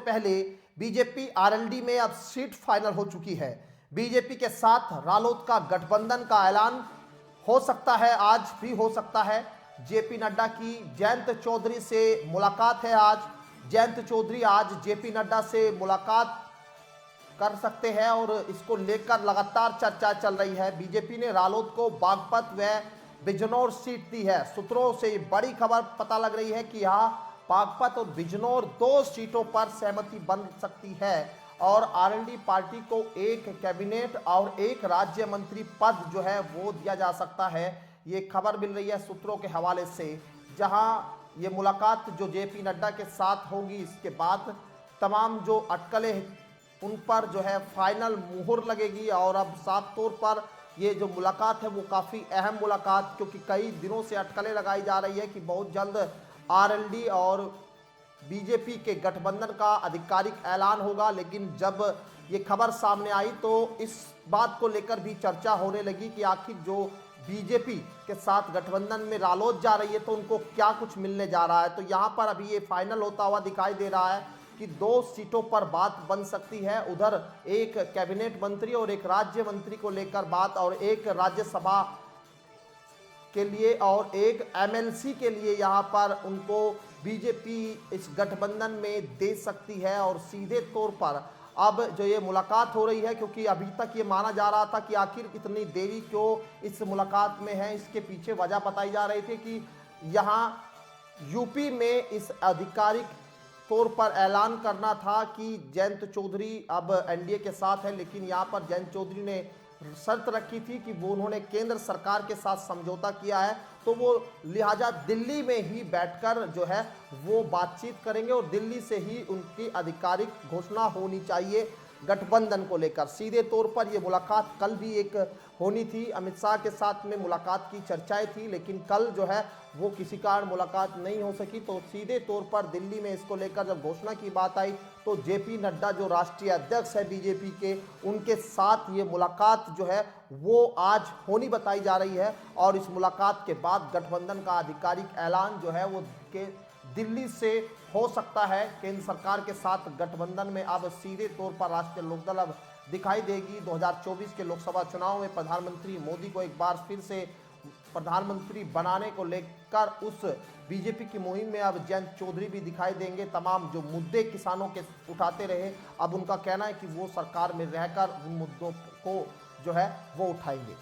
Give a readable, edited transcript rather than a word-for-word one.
पहले BJP RLD में अब सीट फाइनल हो चुकी है। बीजेपी के साथ रालोद का गठबंधन का ऐलान हो सकता है, आज भी हो सकता है। जेपी नड्डा की जयंत चौधरी से मुलाकात है आज। जयंत चौधरी आज जेपी नड्डा से मुलाकात कर सकते हैं और इसको लेकर लगातार चर्चा चल रही है। बीजेपी ने रालोद को बागपत व बिजनौर सीट दी है। सूत्रों से बड़ी खबर पता लग रही है कि यहाँ बागपत और बिजनौर 2 सीटों पर सहमति बन सकती है और आरएलडी पार्टी को एक कैबिनेट और एक राज्य मंत्री पद जो है वो दिया जा सकता है। ये खबर मिल रही है सूत्रों के हवाले से, जहां ये मुलाकात जो जेपी नड्डा के साथ होगी, इसके बाद तमाम जो अटकलें उन पर जो है फाइनल मुहर लगेगी। और अब साफ तौर पर ये जो मुलाकात है वो काफ़ी अहम मुलाकात, क्योंकि कई दिनों से अटकलें लगाई जा रही है कि बहुत जल्द आरएलडी और बीजेपी के गठबंधन का आधिकारिक ऐलान होगा। लेकिन जब ये खबर सामने आई तो इस बात को लेकर भी चर्चा होने लगी कि आखिर जो बीजेपी के साथ गठबंधन में रालोद जा रही है तो उनको क्या कुछ मिलने जा रहा है। तो यहाँ पर अभी ये फाइनल होता हुआ दिखाई दे रहा है कि 2 सीटों पर बात बन सकती है। उधर एक कैबिनेट मंत्री और एक राज्य मंत्री को लेकर बात, और एक राज्यसभा के लिए और एक एमएलसी के लिए यहाँ पर उनको बीजेपी इस गठबंधन में दे सकती है। और सीधे तौर पर अब जो ये मुलाकात हो रही है, क्योंकि अभी तक ये माना जा रहा था कि आखिर इतनी देरी क्यों इस मुलाकात में है, इसके पीछे वजह बताई जा रही थी कि यहाँ यूपी में इस आधिकारिक तौर पर ऐलान करना था कि जयंत चौधरी अब एनडीए के साथ है। लेकिन यहाँ पर जयंत चौधरी ने शर्त रखी थी कि वो उन्होंने केंद्र सरकार के साथ समझौता किया है, तो वो लिहाजा दिल्ली में ही बैठकर जो है वो बातचीत करेंगे और दिल्ली से ही उनकी आधिकारिक घोषणा होनी चाहिए गठबंधन को लेकर। सीधे तौर पर ये मुलाकात कल भी एक होनी थी, अमित शाह के साथ में मुलाकात की चर्चाएं थी, लेकिन कल जो है वो किसी कारण मुलाकात नहीं हो सकी। तो सीधे तौर पर दिल्ली में इसको लेकर जब घोषणा की बात आई तो जेपी नड्डा जो राष्ट्रीय अध्यक्ष है बीजेपी के, उनके साथ ये मुलाकात जो है वो आज होनी बताई जा रही है। और इस मुलाकात के बाद गठबंधन का आधिकारिक ऐलान जो है वो दिल्ली से हो सकता है। केंद्र सरकार के साथ गठबंधन में अब सीधे तौर पर राष्ट्रीय लोकदल अब दिखाई देगी। 2024 के लोकसभा चुनाव में प्रधानमंत्री मोदी को एक बार फिर से प्रधानमंत्री बनाने को लेकर उस बीजेपी की मुहिम में अब जयंत चौधरी भी दिखाई देंगे। तमाम जो मुद्दे किसानों के उठाते रहे, अब उनका कहना है कि वो सरकार में रहकर उन मुद्दों को जो है वो उठाएंगे।